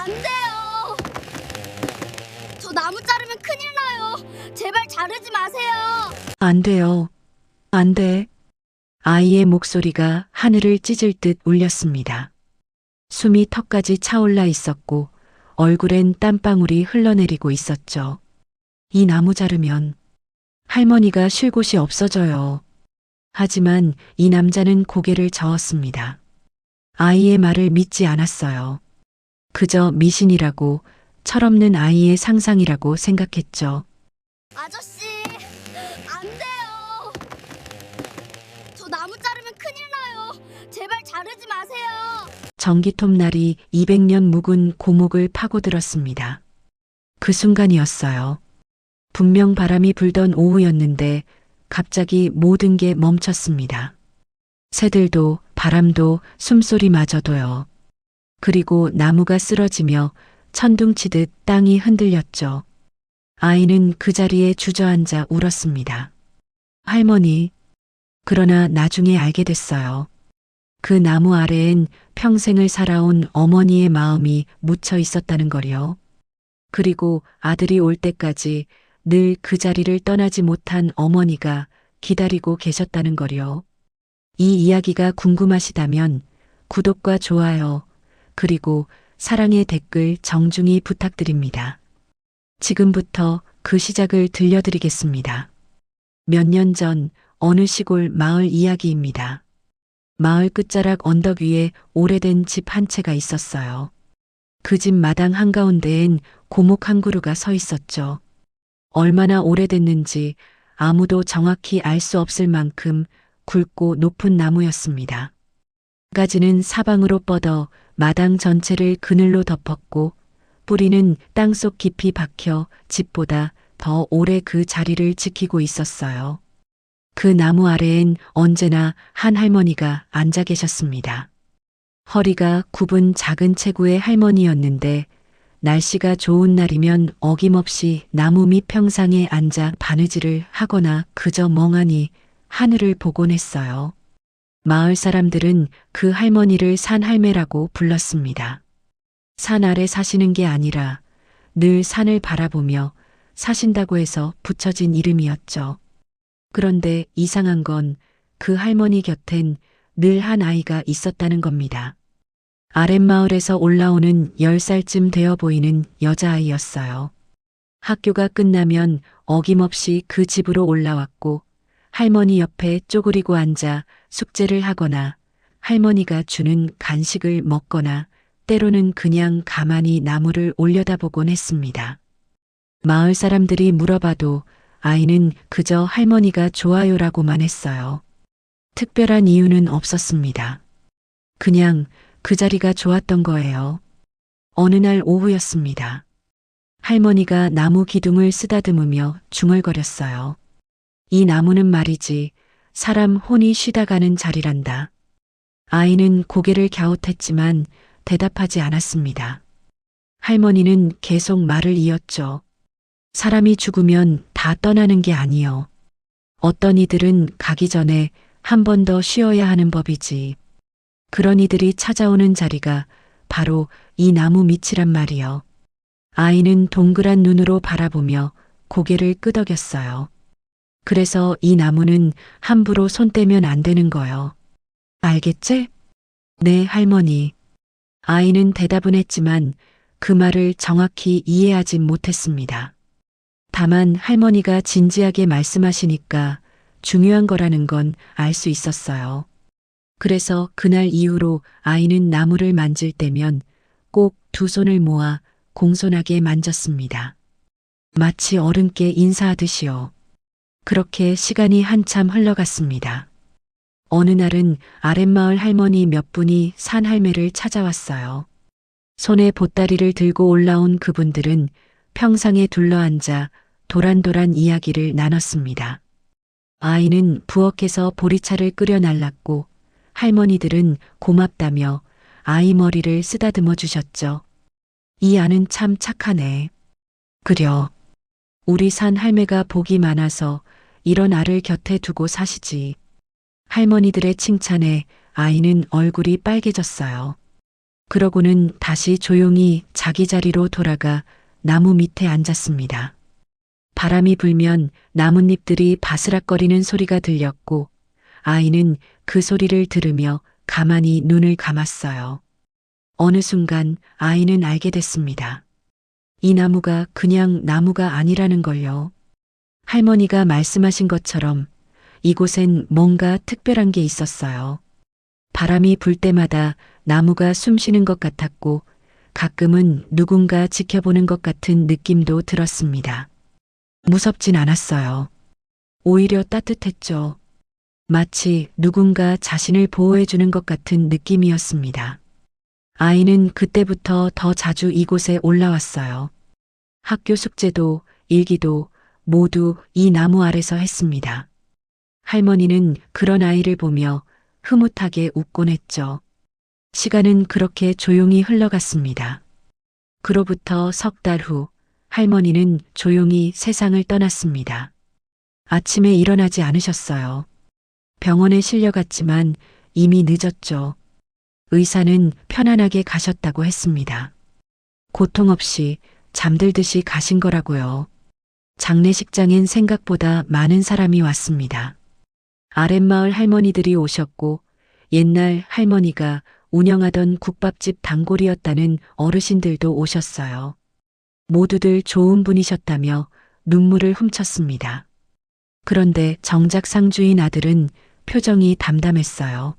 안 돼요. 저 나무 자르면 큰일 나요. 제발 자르지 마세요. 안 돼요. 안 돼. 아이의 목소리가 하늘을 찢을 듯 울렸습니다. 숨이 턱까지 차올라 있었고 얼굴엔 땀방울이 흘러내리고 있었죠. 이 나무 자르면 할머니가 쉴 곳이 없어져요. 하지만 이 남자는 고개를 저었습니다. 아이의 말을 믿지 않았어요. 그저 미신이라고, 철없는 아이의 상상이라고 생각했죠. 아저씨, 안 돼요. 저 나무 자르면 큰일 나요. 제발 자르지 마세요. 전기톱날이 200년 묵은 고목을 파고들었습니다. 그 순간이었어요. 분명 바람이 불던 오후였는데 갑자기 모든 게 멈췄습니다. 새들도 바람도 숨소리마저도요. 그리고 나무가 쓰러지며 천둥치듯 땅이 흔들렸죠. 아이는 그 자리에 주저앉아 울었습니다. 할머니. 그러나 나중에 알게 됐어요. 그 나무 아래엔 평생을 살아온 어머니의 마음이 묻혀 있었다는 거요. 그리고 아들이 올 때까지 늘 그 자리를 떠나지 못한 어머니가 기다리고 계셨다는 거요. 이 이야기가 궁금하시다면 구독과 좋아요, 그리고 사랑의 댓글 정중히 부탁드립니다. 지금부터 그 시작을 들려드리겠습니다. 몇 년 전 어느 시골 마을 이야기입니다. 마을 끝자락 언덕 위에 오래된 집 한 채가 있었어요. 그 집 마당 한가운데엔 고목 한 그루가 서 있었죠. 얼마나 오래됐는지 아무도 정확히 알 수 없을 만큼 굵고 높은 나무였습니다. 가지는 사방으로 뻗어 마당 전체를 그늘로 덮었고 뿌리는 땅속 깊이 박혀 집보다 더 오래 그 자리를 지키고 있었어요. 그 나무 아래엔 언제나 한 할머니가 앉아 계셨습니다. 허리가 굽은 작은 체구의 할머니였는데 날씨가 좋은 날이면 어김없이 나무 밑 평상에 앉아 바느질을 하거나 그저 멍하니 하늘을 보곤 했어요. 마을 사람들은 그 할머니를 산할매라고 불렀습니다. 산 아래 사시는 게 아니라 늘 산을 바라보며 사신다고 해서 붙여진 이름이었죠. 그런데 이상한 건 그 할머니 곁엔 늘 한 아이가 있었다는 겁니다. 아랫마을에서 올라오는 10살쯤 되어 보이는 여자아이였어요. 학교가 끝나면 어김없이 그 집으로 올라왔고 할머니 옆에 쪼그리고 앉아 숙제를 하거나 할머니가 주는 간식을 먹거나 때로는 그냥 가만히 나무를 올려다보곤 했습니다. 마을 사람들이 물어봐도 아이는 그저 할머니가 좋아요라고만 했어요. 특별한 이유는 없었습니다. 그냥 그 자리가 좋았던 거예요. 어느 날 오후였습니다. 할머니가 나무 기둥을 쓰다듬으며 중얼거렸어요. 이 나무는 말이지 사람 혼이 쉬다 가는 자리란다. 아이는 고개를 갸웃했지만 대답하지 않았습니다. 할머니는 계속 말을 이었죠. 사람이 죽으면 다 떠나는 게 아니요. 어떤 이들은 가기 전에 한 번 더 쉬어야 하는 법이지. 그런 이들이 찾아오는 자리가 바로 이 나무 밑이란 말이요. 아이는 동그란 눈으로 바라보며 고개를 끄덕였어요. 그래서 이 나무는 함부로 손 떼면 안 되는 거요. 알겠지? 네, 할머니. 아이는 대답은 했지만 그 말을 정확히 이해하진 못했습니다. 다만 할머니가 진지하게 말씀하시니까 중요한 거라는 건 알 수 있었어요. 그래서 그날 이후로 아이는 나무를 만질 때면 꼭 두 손을 모아 공손하게 만졌습니다. 마치 어른께 인사하듯이요. 그렇게 시간이 한참 흘러갔습니다. 어느 날은 아랫마을 할머니 몇 분이 산할매를 찾아왔어요. 손에 보따리를 들고 올라온 그분들은 평상에 둘러앉아 도란도란 이야기를 나눴습니다. 아이는 부엌에서 보리차를 끓여 날랐고 할머니들은 고맙다며 아이 머리를 쓰다듬어 주셨죠. 이 아는 참 착하네. 그려. 우리 산 할매가 복이 많아서 이런 아를 곁에 두고 사시지. 할머니들의 칭찬에 아이는 얼굴이 빨개졌어요. 그러고는 다시 조용히 자기 자리로 돌아가 나무 밑에 앉았습니다. 바람이 불면 나뭇잎들이 바스락거리는 소리가 들렸고 아이는 그 소리를 들으며 가만히 눈을 감았어요. 어느 순간 아이는 알게 됐습니다. 이 나무가 그냥 나무가 아니라는 걸요. 할머니가 말씀하신 것처럼 이곳엔 뭔가 특별한 게 있었어요. 바람이 불 때마다 나무가 숨쉬는 것 같았고 가끔은 누군가 지켜보는 것 같은 느낌도 들었습니다. 무섭진 않았어요. 오히려 따뜻했죠. 마치 누군가 자신을 보호해주는 것 같은 느낌이었습니다. 아이는 그때부터 더 자주 이곳에 올라왔어요. 학교 숙제도 일기도 모두 이 나무 아래서 했습니다. 할머니는 그런 아이를 보며 흐뭇하게 웃곤 했죠. 시간은 그렇게 조용히 흘러갔습니다. 그로부터 석 달 후 할머니는 조용히 세상을 떠났습니다. 아침에 일어나지 않으셨어요. 병원에 실려갔지만 이미 늦었죠. 의사는 편안하게 가셨다고 했습니다. 고통 없이 잠들듯이 가신 거라고요. 장례식장엔 생각보다 많은 사람이 왔습니다. 아랫마을 할머니들이 오셨고 옛날 할머니가 운영하던 국밥집 단골이었다는 어르신들도 오셨어요. 모두들 좋은 분이셨다며 눈물을 훔쳤습니다. 그런데 정작 상주인 아들은 표정이 담담했어요.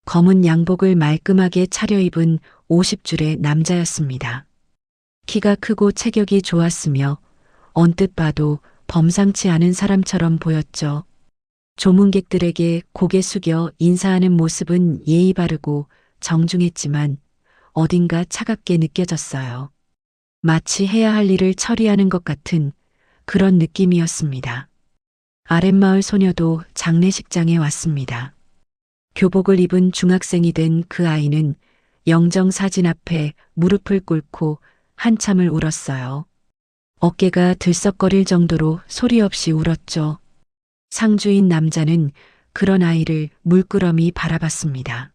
검은 양복을 말끔하게 차려입은 50줄의 남자였습니다. 키가 크고 체격이 좋았으며 언뜻 봐도 범상치 않은 사람처럼 보였죠. 조문객들에게 고개 숙여 인사하는 모습은 예의 바르고 정중했지만 어딘가 차갑게 느껴졌어요. 마치 해야 할 일을 처리하는 것 같은 그런 느낌이었습니다. 아랫마을 소녀도 장례식장에 왔습니다. 교복을 입은 중학생이 된 그 아이는 영정 사진 앞에 무릎을 꿇고 한참을 울었어요. 어깨가 들썩거릴 정도로 소리 없이 울었죠. 상주인 남자는 그런 아이를 물끄러미 바라봤습니다.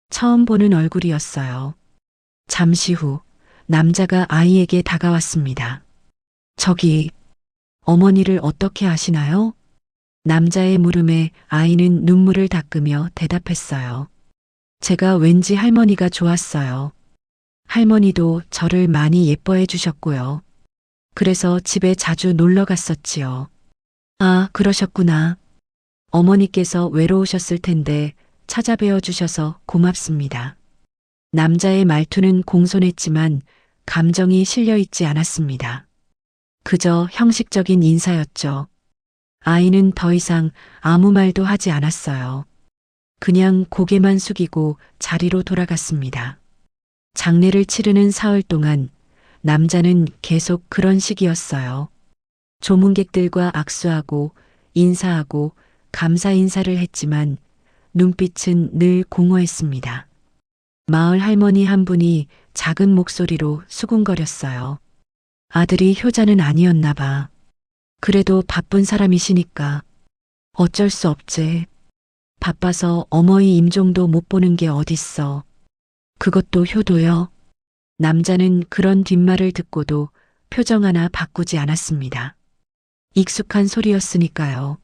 처음 보는 얼굴이었어요. 잠시 후 남자가 아이에게 다가왔습니다. 저기, 어머니를 어떻게 아시나요? 남자의 물음에 아이는 눈물을 닦으며 대답했어요. 제가 왠지 할머니가 좋았어요. 할머니도 저를 많이 예뻐해 주셨고요. 그래서 집에 자주 놀러 갔었지요. 아, 그러셨구나. 어머니께서 외로우셨을 텐데 찾아뵈어 주셔서 고맙습니다. 남자의 말투는 공손했지만 감정이 실려 있지 않았습니다. 그저 형식적인 인사였죠. 아이는 더 이상 아무 말도 하지 않았어요. 그냥 고개만 숙이고 자리로 돌아갔습니다. 장례를 치르는 사흘 동안 남자는 계속 그런 식이었어요. 조문객들과 악수하고 인사하고 감사 인사를 했지만 눈빛은 늘 공허했습니다. 마을 할머니 한 분이 작은 목소리로 수군거렸어요. 아들이 효자는 아니었나 봐. 그래도 바쁜 사람이시니까 어쩔 수 없지. 바빠서 어머니 임종도 못 보는 게 어딨어. 그것도 효도요. 남자는 그런 뒷말을 듣고도 표정 하나 바꾸지 않았습니다. 익숙한 소리였으니까요.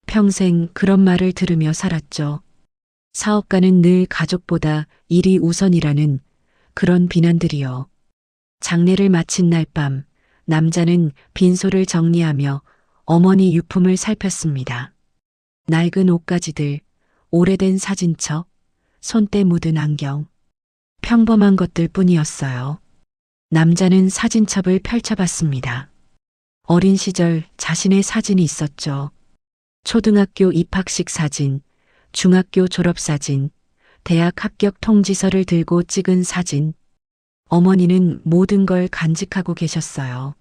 평생 그런 말을 들으며 살았죠. 사업가는 늘 가족보다 일이 우선이라는 그런 비난들이요. 장례를 마친 날 밤 남자는 빈소를 정리하며 어머니 유품을 살폈습니다. 낡은 옷가지들, 오래된 사진첩, 손때 묻은 안경. 평범한 것들 뿐이었어요. 남자는 사진첩을 펼쳐봤습니다. 어린 시절 자신의 사진이 있었죠. 초등학교 입학식 사진, 중학교 졸업사진, 대학 합격 통지서를 들고 찍은 사진. 어머니는 모든 걸 간직하고 계셨어요.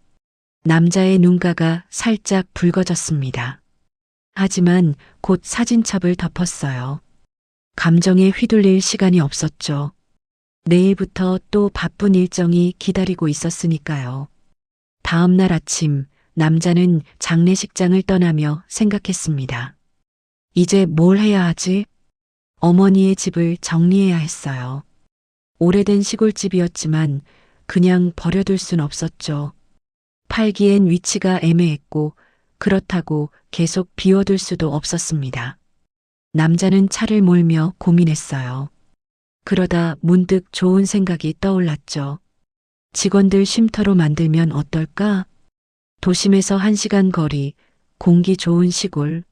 남자의 눈가가 살짝 붉어졌습니다. 하지만 곧 사진첩을 덮었어요. 감정에 휘둘릴 시간이 없었죠. 내일부터 또 바쁜 일정이 기다리고 있었으니까요. 다음 날 아침 남자는 장례식장을 떠나며 생각했습니다. 이제 뭘 해야 하지? 어머니의 집을 정리해야 했어요. 오래된 시골집이었지만 그냥 버려둘 순 없었죠. 팔기엔 위치가 애매했고 그렇다고 계속 비워둘 수도 없었습니다. 남자는 차를 몰며 고민했어요. 그러다 문득 좋은 생각이 떠올랐죠. 직원들 쉼터로 만들면 어떨까? 도심에서 1시간 거리, 공기 좋은 시골.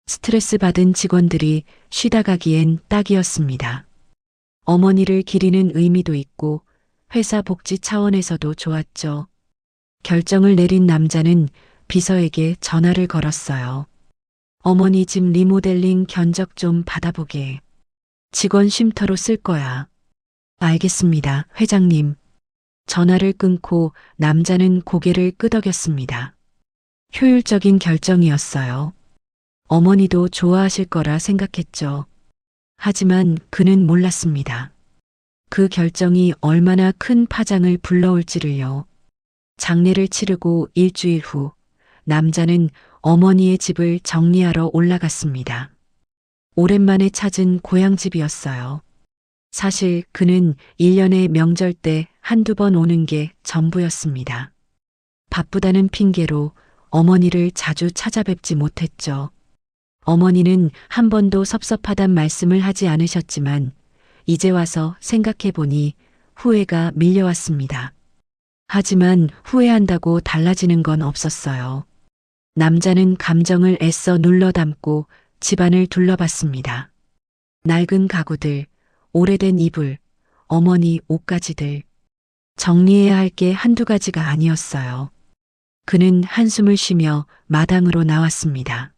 스트레스 받은 직원들이 쉬다 가기엔 딱이었습니다. 어머니를 기리는 의미도 있고 회사 복지 차원에서도 좋았죠. 결정을 내린 남자는 비서에게 전화를 걸었어요. 어머니 집 리모델링 견적 좀 받아보게. 직원 쉼터로 쓸 거야. 알겠습니다, 회장님. 전화를 끊고 남자는 고개를 끄덕였습니다. 효율적인 결정이었어요. 어머니도 좋아하실 거라 생각했죠. 하지만 그는 몰랐습니다. 그 결정이 얼마나 큰 파장을 불러올지를요. 장례를 치르고 일주일 후 남자는 어머니의 집을 정리하러 올라갔습니다. 오랜만에 찾은 고향집이었어요. 사실 그는 1년에 명절 때 한두 번 오는 게 전부였습니다. 바쁘다는 핑계로 어머니를 자주 찾아뵙지 못했죠. 어머니는 한 번도 섭섭하단 말씀을 하지 않으셨지만 이제 와서 생각해보니 후회가 밀려왔습니다. 하지만 후회한다고 달라지는 건 없었어요. 남자는 감정을 애써 눌러 담고 집안을 둘러봤습니다. 낡은 가구들, 오래된 이불, 어머니 옷가지들. 정리해야 할 게 한두 가지가 아니었어요. 그는 한숨을 쉬며 마당으로 나왔습니다.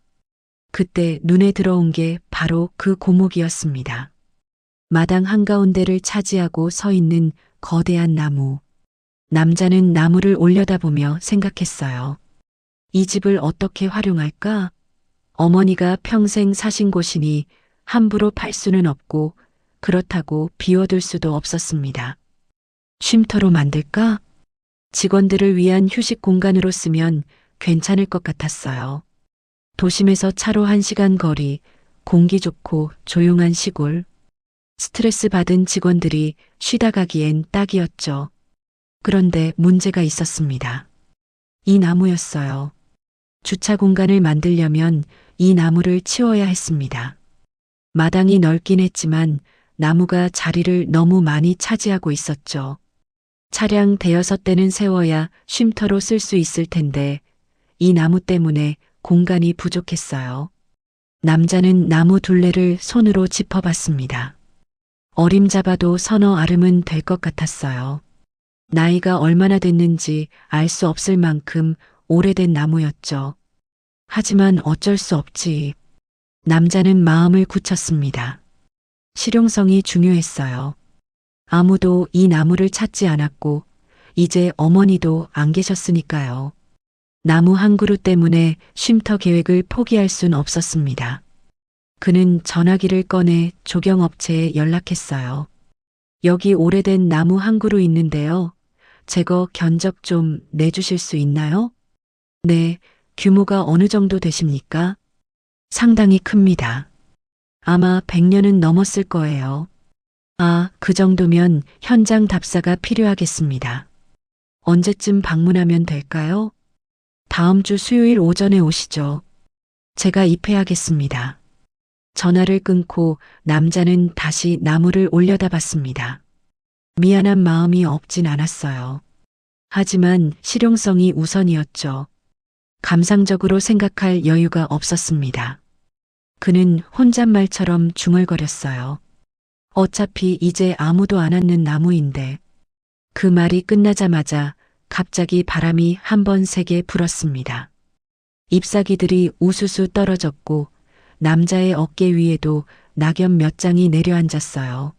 그때 눈에 들어온 게 바로 그 고목이었습니다. 마당 한가운데를 차지하고 서 있는 거대한 나무. 남자는 나무를 올려다보며 생각했어요. 이 집을 어떻게 활용할까? 어머니가 평생 사신 곳이니 함부로 팔 수는 없고 그렇다고 비워둘 수도 없었습니다. 쉼터로 만들까? 직원들을 위한 휴식 공간으로 쓰면 괜찮을 것 같았어요. 도심에서 차로 1시간 거리, 공기 좋고 조용한 시골. 스트레스 받은 직원들이 쉬다 가기엔 딱이었죠. 그런데 문제가 있었습니다. 이 나무였어요. 주차 공간을 만들려면 이 나무를 치워야 했습니다. 마당이 넓긴 했지만 나무가 자리를 너무 많이 차지하고 있었죠. 차량 대여섯 대는 세워야 쉼터로 쓸 수 있을 텐데 이 나무 때문에 공간이 부족했어요. 남자는 나무 둘레를 손으로 짚어봤습니다. 어림잡아도 서너 아름은 될 것 같았어요. 나이가 얼마나 됐는지 알 수 없을 만큼 오래된 나무였죠. 하지만 어쩔 수 없지. 남자는 마음을 굳혔습니다. 실용성이 중요했어요. 아무도 이 나무를 찾지 않았고 이제 어머니도 안 계셨으니까요. 나무 한 그루 때문에 쉼터 계획을 포기할 순 없었습니다. 그는 전화기를 꺼내 조경업체에 연락했어요. 여기 오래된 나무 한 그루 있는데요. 제거 견적 좀 내주실 수 있나요? 네, 규모가 어느 정도 되십니까? 상당히 큽니다. 아마 100년은 넘었을 거예요. 아, 그 정도면 현장 답사가 필요하겠습니다. 언제쯤 방문하면 될까요? 다음 주 수요일 오전에 오시죠. 제가 입회하겠습니다. 전화를 끊고 남자는 다시 나무를 올려다봤습니다. 미안한 마음이 없진 않았어요. 하지만 실용성이 우선이었죠. 감상적으로 생각할 여유가 없었습니다. 그는 혼잣말처럼 중얼거렸어요. 어차피 이제 아무도 안 앉는 나무인데. 그 말이 끝나자마자 갑자기 바람이 한 번 세게 불었습니다. 잎사귀들이 우수수 떨어졌고 남자의 어깨 위에도 낙엽 몇 장이 내려앉았어요.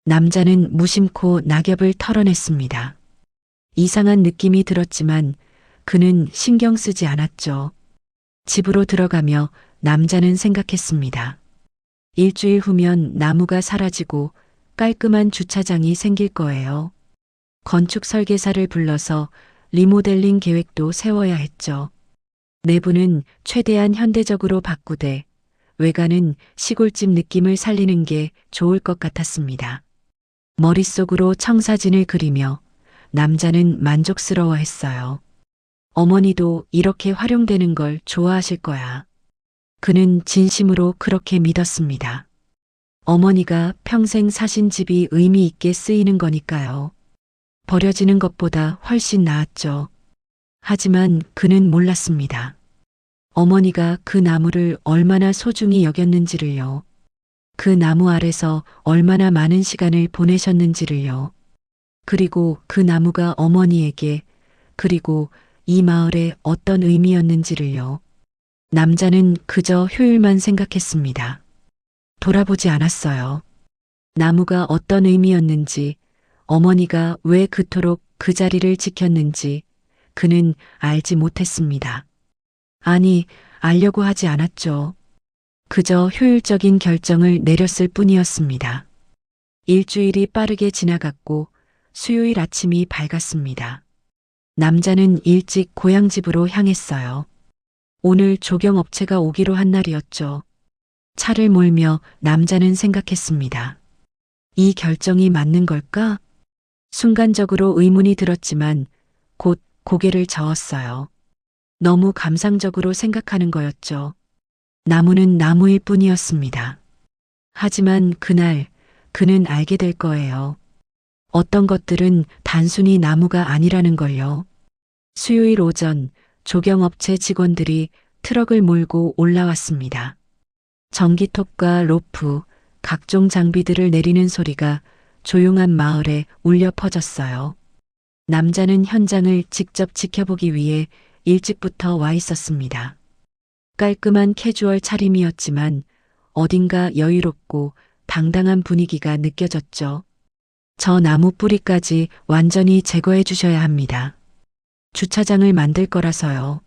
남자는 무심코 낙엽을 털어냈습니다. 이상한 느낌이 들었지만 그는 신경 쓰지 않았죠. 집으로 들어가며 남자는 생각했습니다. 일주일 후면 나무가 사라지고 깔끔한 주차장이 생길 거예요. 건축 설계사를 불러서 리모델링 계획도 세워야 했죠. 내부는 최대한 현대적으로 바꾸되 외관은 시골집 느낌을 살리는 게 좋을 것 같았습니다. 머릿속으로 청사진을 그리며 남자는 만족스러워 했어요. 어머니도 이렇게 활용되는 걸 좋아하실 거야. 그는 진심으로 그렇게 믿었습니다. 어머니가 평생 사신 집이 의미 있게 쓰이는 거니까요. 버려지는 것보다 훨씬 나았죠. 하지만 그는 몰랐습니다. 어머니가 그 나무를 얼마나 소중히 여겼는지를요. 그 나무 아래서 얼마나 많은 시간을 보내셨는지를요. 그리고 그 나무가 어머니에게, 그리고 이 마을에 어떤 의미였는지를요. 남자는 그저 효율만 생각했습니다. 돌아보지 않았어요. 나무가 어떤 의미였는지, 어머니가 왜 그토록 그 자리를 지켰는지 그는 알지 못했습니다. 아니, 알려고 하지 않았죠. 그저 효율적인 결정을 내렸을 뿐이었습니다. 일주일이 빠르게 지나갔고 수요일 아침이 밝았습니다. 남자는 일찍 고향집으로 향했어요. 오늘 조경업체가 오기로 한 날이었죠. 차를 몰며 남자는 생각했습니다. 이 결정이 맞는 걸까? 순간적으로 의문이 들었지만 곧 고개를 저었어요. 너무 감상적으로 생각하는 거였죠. 나무는 나무일 뿐이었습니다. 하지만 그날 그는 알게 될 거예요. 어떤 것들은 단순히 나무가 아니라는 걸요. 수요일 오전 조경업체 직원들이 트럭을 몰고 올라왔습니다. 전기톱과 로프, 각종 장비들을 내리는 소리가 조용한 마을에 울려 퍼졌어요. 남자는 현장을 직접 지켜보기 위해 일찍부터 와 있었습니다. 깔끔한 캐주얼 차림이었지만 어딘가 여유롭고 당당한 분위기가 느껴졌죠. 저 나무 뿌리까지 완전히 제거해 주셔야 합니다. 주차장을 만들 거라서요.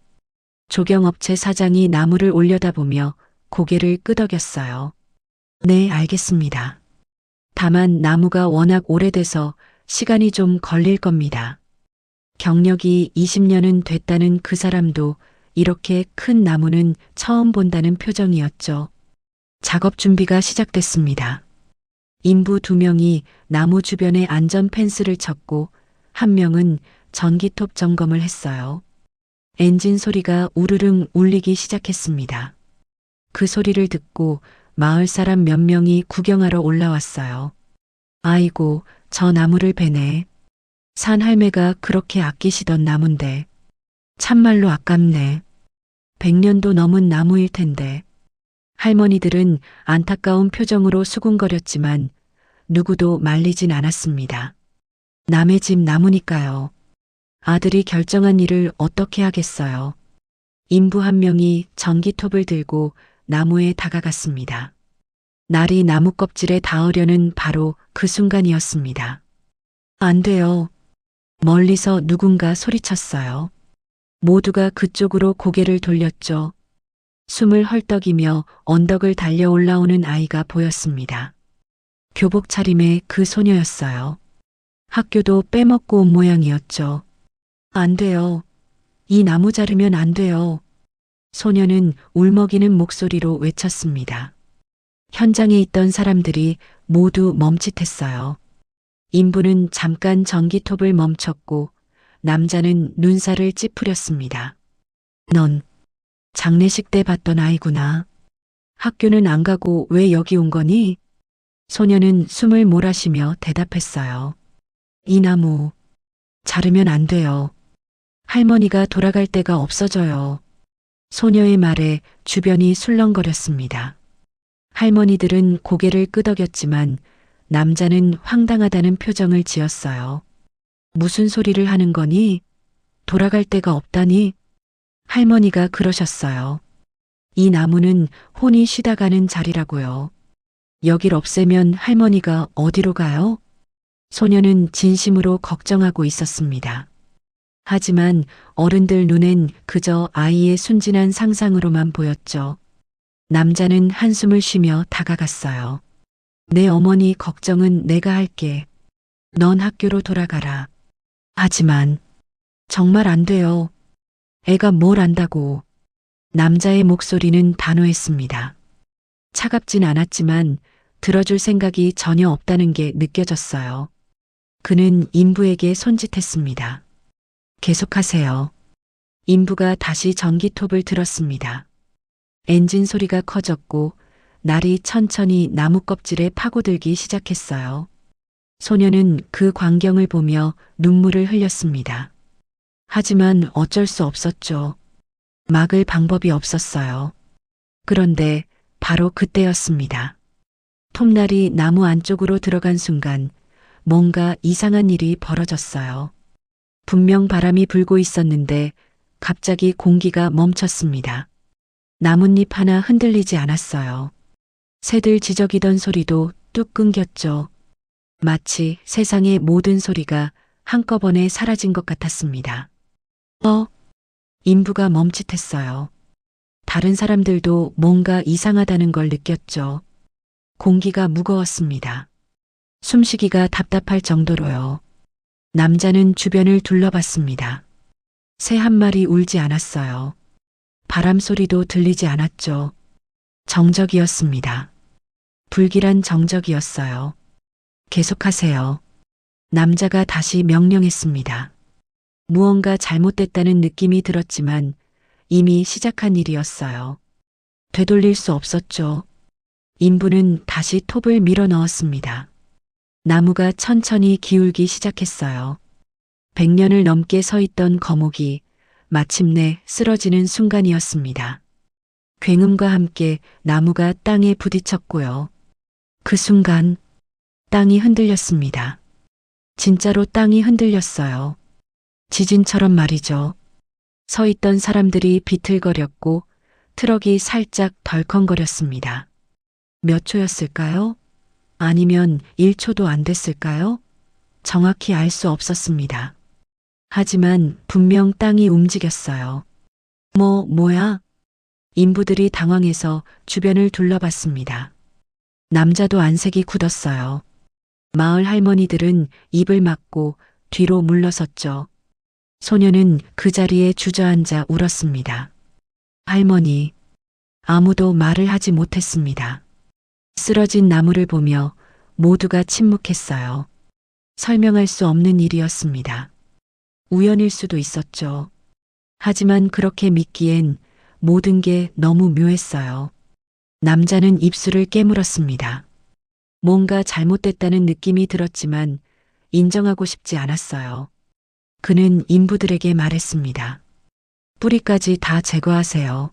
조경업체 사장이 나무를 올려다보며 고개를 끄덕였어요. 네, 알겠습니다. 다만 나무가 워낙 오래돼서 시간이 좀 걸릴 겁니다. 경력이 20년은 됐다는 그 사람도 이렇게 큰 나무는 처음 본다는 표정이었죠. 작업 준비가 시작됐습니다. 인부 2명이 나무 주변에 안전 펜스를 쳤고 한 명은 전기톱 점검을 했어요. 엔진 소리가 우르릉 울리기 시작했습니다. 그 소리를 듣고 마을 사람 몇 명이 구경하러 올라왔어요. 아이고, 저 나무를 베네. 산 할매가 그렇게 아끼시던 나무인데. 참말로 아깝네. 100년도 넘은 나무일 텐데. 할머니들은 안타까운 표정으로 수군거렸지만 누구도 말리진 않았습니다. 남의 집 나무니까요. 아들이 결정한 일을 어떻게 하겠어요. 인부 한 명이 전기톱을 들고 나무에 다가갔습니다. 날이 나무 껍질에 닿으려는 바로 그 순간이었습니다. 안 돼요. 멀리서 누군가 소리쳤어요. 모두가 그쪽으로 고개를 돌렸죠. 숨을 헐떡이며 언덕을 달려 올라오는 아이가 보였습니다. 교복 차림의 그 소녀였어요. 학교도 빼먹고 온 모양이었죠. 안 돼요. 이 나무 자르면 안 돼요. 소녀는 울먹이는 목소리로 외쳤습니다. 현장에 있던 사람들이 모두 멈칫했어요. 인부는 잠깐 전기톱을 멈췄고 남자는 눈살을 찌푸렸습니다. 넌 장례식 때 봤던 아이구나. 학교는 안 가고 왜 여기 온 거니? 소녀는 숨을 몰아쉬며 대답했어요. 이 나무 자르면 안 돼요. 할머니가 돌아갈 데가 없어져요. 소녀의 말에 주변이 술렁거렸습니다. 할머니들은 고개를 끄덕였지만 남자는 황당하다는 표정을 지었어요. 무슨 소리를 하는 거니? 돌아갈 데가 없다니? 할머니가 그러셨어요. 이 나무는 혼이 쉬다 가는 자리라고요. 여길 없애면 할머니가 어디로 가요? 소녀는 진심으로 걱정하고 있었습니다. 하지만 어른들 눈엔 그저 아이의 순진한 상상으로만 보였죠. 남자는 한숨을 쉬며 다가갔어요. 내 어머니 걱정은 내가 할게. 넌 학교로 돌아가라. 하지만 정말 안 돼요. 애가 뭘 안다고. 남자의 목소리는 단호했습니다. 차갑진 않았지만 들어줄 생각이 전혀 없다는 게 느껴졌어요. 그는 인부에게 손짓했습니다. 계속하세요. 인부가 다시 전기톱을 들었습니다. 엔진 소리가 커졌고 날이 천천히 나무 껍질에 파고들기 시작했어요. 소녀는 그 광경을 보며 눈물을 흘렸습니다. 하지만 어쩔 수 없었죠. 막을 방법이 없었어요. 그런데 바로 그때였습니다. 톱날이 나무 안쪽으로 들어간 순간 뭔가 이상한 일이 벌어졌어요. 분명 바람이 불고 있었는데 갑자기 공기가 멈췄습니다. 나뭇잎 하나 흔들리지 않았어요. 새들 지저귀던 소리도 뚝 끊겼죠. 마치 세상의 모든 소리가 한꺼번에 사라진 것 같았습니다. 인부가 멈칫했어요. 다른 사람들도 뭔가 이상하다는 걸 느꼈죠. 공기가 무거웠습니다. 숨쉬기가 답답할 정도로요. 남자는 주변을 둘러봤습니다. 새 한 마리 울지 않았어요. 바람 소리도 들리지 않았죠. 정적이었습니다. 불길한 정적이었어요. 계속하세요. 남자가 다시 명령했습니다. 무언가 잘못됐다는 느낌이 들었지만 이미 시작한 일이었어요. 되돌릴 수 없었죠. 인부는 다시 톱을 밀어 넣었습니다. 나무가 천천히 기울기 시작했어요. 100년을 넘게 서 있던 거목이 마침내 쓰러지는 순간이었습니다. 굉음과 함께 나무가 땅에 부딪혔고요. 그 순간 땅이 흔들렸습니다. 진짜로 땅이 흔들렸어요. 지진처럼 말이죠. 서 있던 사람들이 비틀거렸고 트럭이 살짝 덜컹거렸습니다. 몇 초였을까요? 아니면 1초도 안 됐을까요? 정확히 알 수 없었습니다. 하지만 분명 땅이 움직였어요. 뭐야? 인부들이 당황해서 주변을 둘러봤습니다. 남자도 안색이 굳었어요. 마을 할머니들은 입을 막고 뒤로 물러섰죠. 소녀는 그 자리에 주저앉아 울었습니다. 할머니, 아무도 말을 하지 못했습니다. 쓰러진 나무를 보며 모두가 침묵했어요. 설명할 수 없는 일이었습니다. 우연일 수도 있었죠. 하지만 그렇게 믿기엔 모든 게 너무 묘했어요. 남자는 입술을 깨물었습니다. 뭔가 잘못됐다는 느낌이 들었지만 인정하고 싶지 않았어요. 그는 인부들에게 말했습니다. 뿌리까지 다 제거하세요.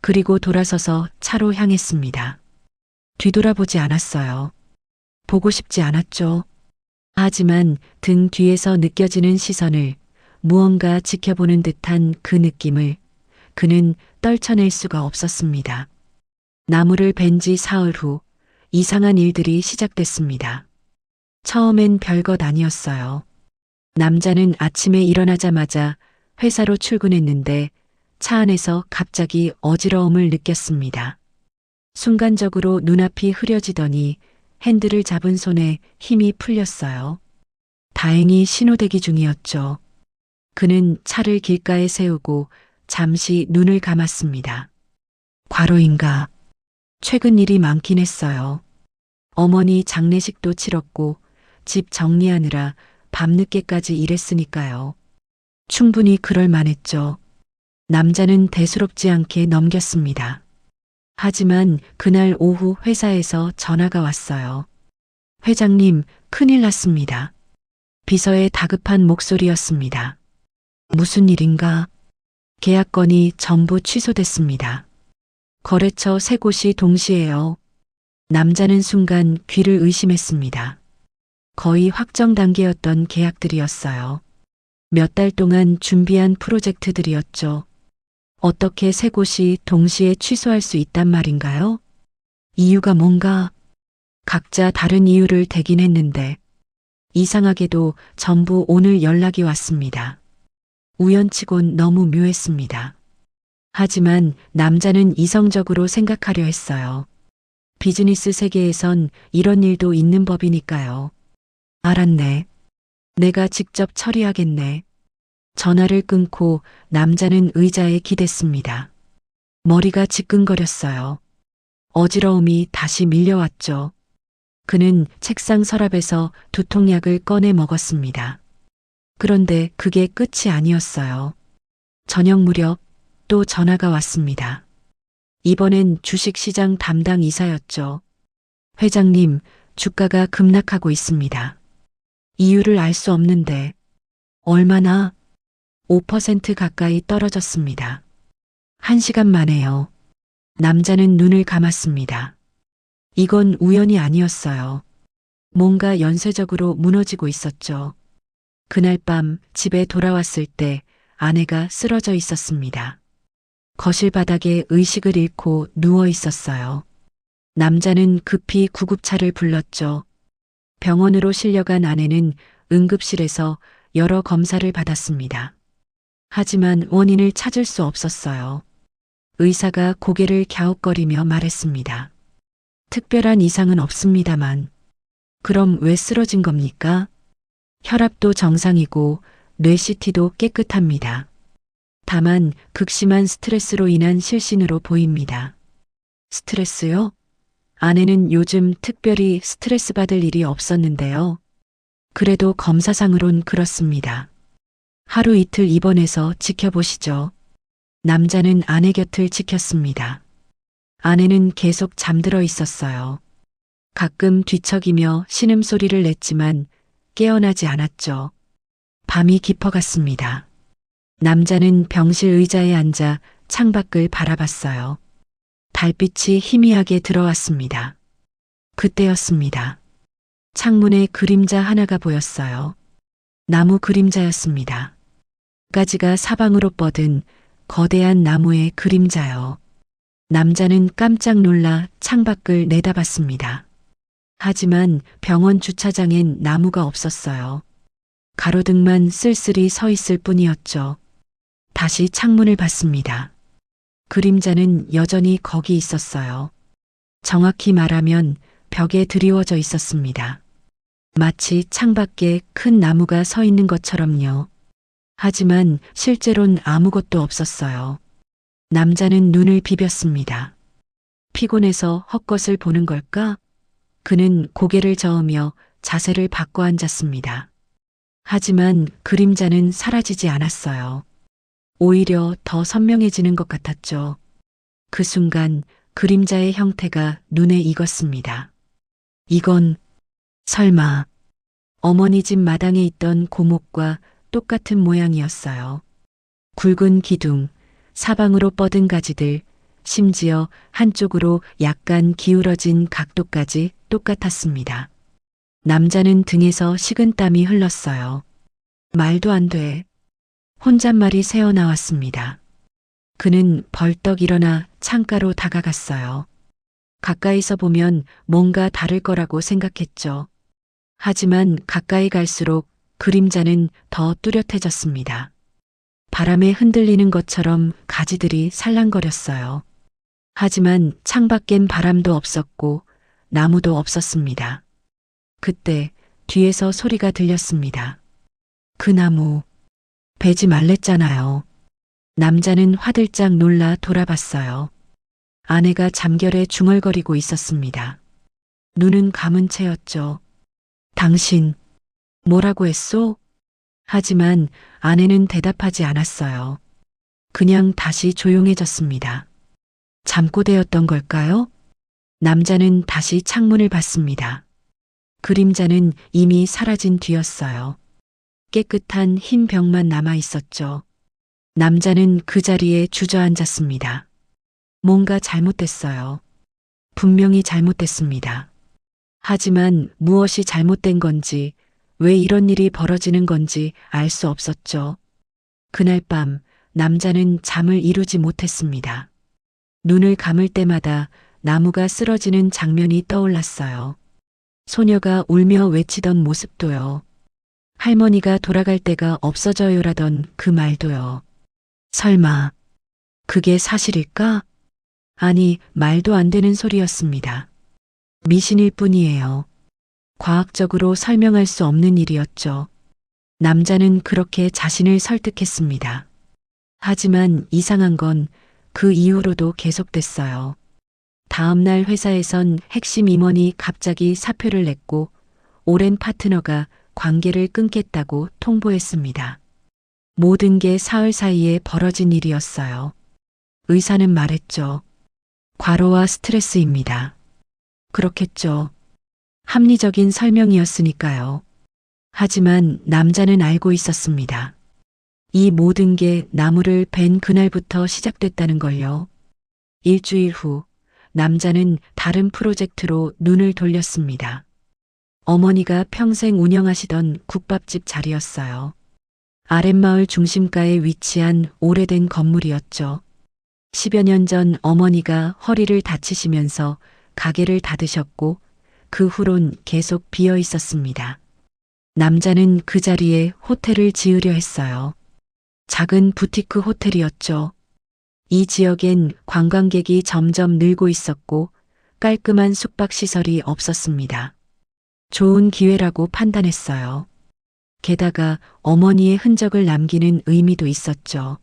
그리고 돌아서서 차로 향했습니다. 뒤돌아보지 않았어요. 보고 싶지 않았죠. 하지만 등 뒤에서 느껴지는 시선을, 무언가 지켜보는 듯한 그 느낌을 그는 떨쳐낼 수가 없었습니다. 나무를 벤 지 사흘 후 이상한 일들이 시작됐습니다. 처음엔 별것 아니었어요. 남자는 아침에 일어나자마자 회사로 출근했는데 차 안에서 갑자기 어지러움을 느꼈습니다. 순간적으로 눈앞이 흐려지더니 핸들을 잡은 손에 힘이 풀렸어요. 다행히 신호대기 중이었죠. 그는 차를 길가에 세우고 잠시 눈을 감았습니다. 과로인가? 최근 일이 많긴 했어요. 어머니 장례식도 치렀고 집 정리하느라 밤늦게까지 일했으니까요. 충분히 그럴 만했죠. 남자는 대수롭지 않게 넘겼습니다. 하지만 그날 오후 회사에서 전화가 왔어요. 회장님, 큰일 났습니다. 비서의 다급한 목소리였습니다. 무슨 일인가? 계약건이 전부 취소됐습니다. 거래처 세 곳이 동시에요. 남자는 순간 귀를 의심했습니다. 거의 확정 단계였던 계약들이었어요. 몇 달 동안 준비한 프로젝트들이었죠. 어떻게 세 곳이 동시에 취소할 수 있단 말인가요? 이유가 뭔가? 각자 다른 이유를 대긴 했는데 이상하게도 전부 오늘 연락이 왔습니다. 우연치곤 너무 묘했습니다. 하지만 남자는 이성적으로 생각하려 했어요. 비즈니스 세계에선 이런 일도 있는 법이니까요. 알았네. 내가 직접 처리하겠네. 전화를 끊고 남자는 의자에 기댔습니다. 머리가 지끈거렸어요. 어지러움이 다시 밀려왔죠. 그는 책상 서랍에서 두통약을 꺼내 먹었습니다. 그런데 그게 끝이 아니었어요. 저녁 무렵 또 전화가 왔습니다. 이번엔 주식시장 담당 이사였죠. 회장님, 주가가 급락하고 있습니다. 이유를 알 수 없는데 얼마나? 5% 가까이 떨어졌습니다. 1시간 만에요. 남자는 눈을 감았습니다. 이건 우연이 아니었어요. 뭔가 연쇄적으로 무너지고 있었죠. 그날 밤 집에 돌아왔을 때 아내가 쓰러져 있었습니다. 거실 바닥에 의식을 잃고 누워 있었어요. 남자는 급히 구급차를 불렀죠. 병원으로 실려간 아내는 응급실에서 여러 검사를 받았습니다. 하지만 원인을 찾을 수 없었어요. 의사가 고개를 갸웃거리며 말했습니다. 특별한 이상은 없습니다만. 그럼 왜 쓰러진 겁니까? 혈압도 정상이고 뇌 CT도 깨끗합니다. 다만 극심한 스트레스로 인한 실신으로 보입니다. 스트레스요? 아내는 요즘 특별히 스트레스 받을 일이 없었는데요. 그래도 검사상으론 그렇습니다. 하루 이틀 입원해서 지켜보시죠. 남자는 아내 곁을 지켰습니다. 아내는 계속 잠들어 있었어요. 가끔 뒤척이며 신음소리를 냈지만 깨어나지 않았죠. 밤이 깊어갔습니다. 남자는 병실 의자에 앉아 창밖을 바라봤어요. 달빛이 희미하게 들어왔습니다. 그때였습니다. 창문에 그림자 하나가 보였어요. 나무 그림자였습니다. 가지가 사방으로 뻗은 거대한 나무의 그림자요. 남자는 깜짝 놀라 창밖을 내다봤습니다. 하지만 병원 주차장엔 나무가 없었어요. 가로등만 쓸쓸히 서 있을 뿐이었죠. 다시 창문을 봤습니다. 그림자는 여전히 거기 있었어요. 정확히 말하면 벽에 드리워져 있었습니다. 마치 창밖에 큰 나무가 서 있는 것처럼요. 하지만 실제론 아무것도 없었어요. 남자는 눈을 비볐습니다. 피곤해서 헛것을 보는 걸까? 그는 고개를 저으며 자세를 바꿔 앉았습니다. 하지만 그림자는 사라지지 않았어요. 오히려 더 선명해지는 것 같았죠. 그 순간 그림자의 형태가 눈에 익었습니다. 이건 설마 어머니 집 마당에 있던 고목과 똑같은 모양이었어요. 굵은 기둥, 사방으로 뻗은 가지들, 심지어 한쪽으로 약간 기울어진 각도까지 똑같았습니다. 남자는 등에서 식은땀이 흘렀어요. 말도 안 돼. 혼잣말이 새어나왔습니다. 그는 벌떡 일어나 창가로 다가갔어요. 가까이서 보면 뭔가 다를 거라고 생각했죠. 하지만 가까이 갈수록 그림자는 더 뚜렷해졌습니다. 바람에 흔들리는 것처럼 가지들이 살랑거렸어요. 하지만 창밖엔 바람도 없었고 나무도 없었습니다. 그때 뒤에서 소리가 들렸습니다. 그 나무 베지 말랬잖아요. 남자는 화들짝 놀라 돌아봤어요. 아내가 잠결에 중얼거리고 있었습니다. 눈은 감은 채였죠. 당신 뭐라고 했소? 하지만 아내는 대답하지 않았어요. 그냥 다시 조용해졌습니다. 잠꼬대였던 걸까요? 남자는 다시 창문을 봤습니다. 그림자는 이미 사라진 뒤였어요. 깨끗한 흰 벽만 남아 있었죠. 남자는 그 자리에 주저앉았습니다. 뭔가 잘못됐어요. 분명히 잘못됐습니다. 하지만 무엇이 잘못된 건지, 왜 이런 일이 벌어지는 건지 알 수 없었죠. 그날 밤 남자는 잠을 이루지 못했습니다. 눈을 감을 때마다 나무가 쓰러지는 장면이 떠올랐어요. 소녀가 울며 외치던 모습도요. 할머니가 돌아갈 데가 없어져요라던 그 말도요. 설마 그게 사실일까? 아니, 말도 안 되는 소리였습니다. 미신일 뿐이에요. 과학적으로 설명할 수 없는 일이었죠. 남자는 그렇게 자신을 설득했습니다. 하지만 이상한 건 그 이후로도 계속됐어요. 다음 날 회사에선 핵심 임원이 갑자기 사표를 냈고 오랜 파트너가 관계를 끊겠다고 통보했습니다. 모든 게 사흘 사이에 벌어진 일이었어요. 의사는 말했죠. 과로와 스트레스입니다. 그렇겠죠. 합리적인 설명이었으니까요. 하지만 남자는 알고 있었습니다. 이 모든 게 나무를 벤 그날부터 시작됐다는 걸요. 일주일 후 남자는 다른 프로젝트로 눈을 돌렸습니다. 어머니가 평생 운영하시던 국밥집 자리였어요. 아랫마을 중심가에 위치한 오래된 건물이었죠. 10여 년 전 어머니가 허리를 다치시면서 가게를 닫으셨고 그 후론 계속 비어 있었습니다. 남자는 그 자리에 호텔을 지으려 했어요. 작은 부티크 호텔이었죠. 이 지역엔 관광객이 점점 늘고 있었고 깔끔한 숙박시설이 없었습니다. 좋은 기회라고 판단했어요. 게다가 어머니의 흔적을 남기는 의미도 있었죠.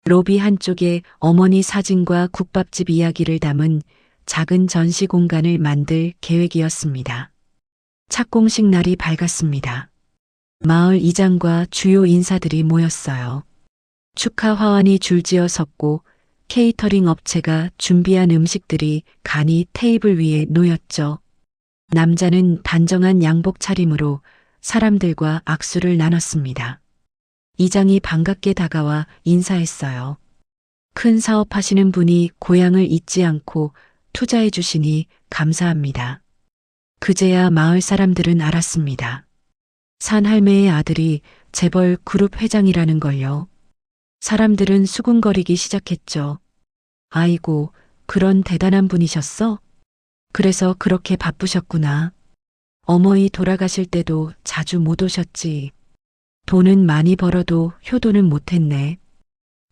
로비 한쪽에 어머니 사진과 국밥집 이야기를 담은 작은 전시 공간을 만들 계획이었습니다. 착공식 날이 밝았습니다. 마을 이장과 주요 인사들이 모였어요. 축하 화환이 줄지어 섰고 케이터링 업체가 준비한 음식들이 간이 테이블 위에 놓였죠. 남자는 단정한 양복 차림으로 사람들과 악수를 나눴습니다. 이장이 반갑게 다가와 인사했어요. 큰 사업하시는 분이 고향을 잊지 않고 투자해 주시니 감사합니다. 그제야 마을 사람들은 알았습니다. 산 할매의 아들이 재벌 그룹 회장이라는 걸요. 사람들은 수군거리기 시작했죠. 아이고, 그런 대단한 분이셨어? 그래서 그렇게 바쁘셨구나. 어머니 돌아가실 때도 자주 못 오셨지. 돈은 많이 벌어도 효도는 못했네.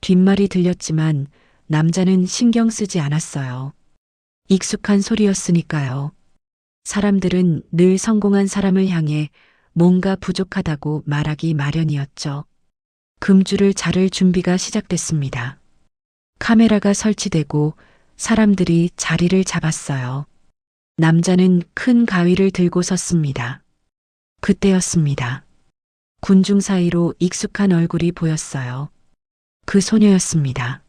뒷말이 들렸지만 남자는 신경 쓰지 않았어요. 익숙한 소리였으니까요. 사람들은 늘 성공한 사람을 향해 뭔가 부족하다고 말하기 마련이었죠. 금주를 자를 준비가 시작됐습니다. 카메라가 설치되고 사람들이 자리를 잡았어요. 남자는 큰 가위를 들고 섰습니다. 그때였습니다. 군중 사이로 익숙한 얼굴이 보였어요. 그 소녀였습니다.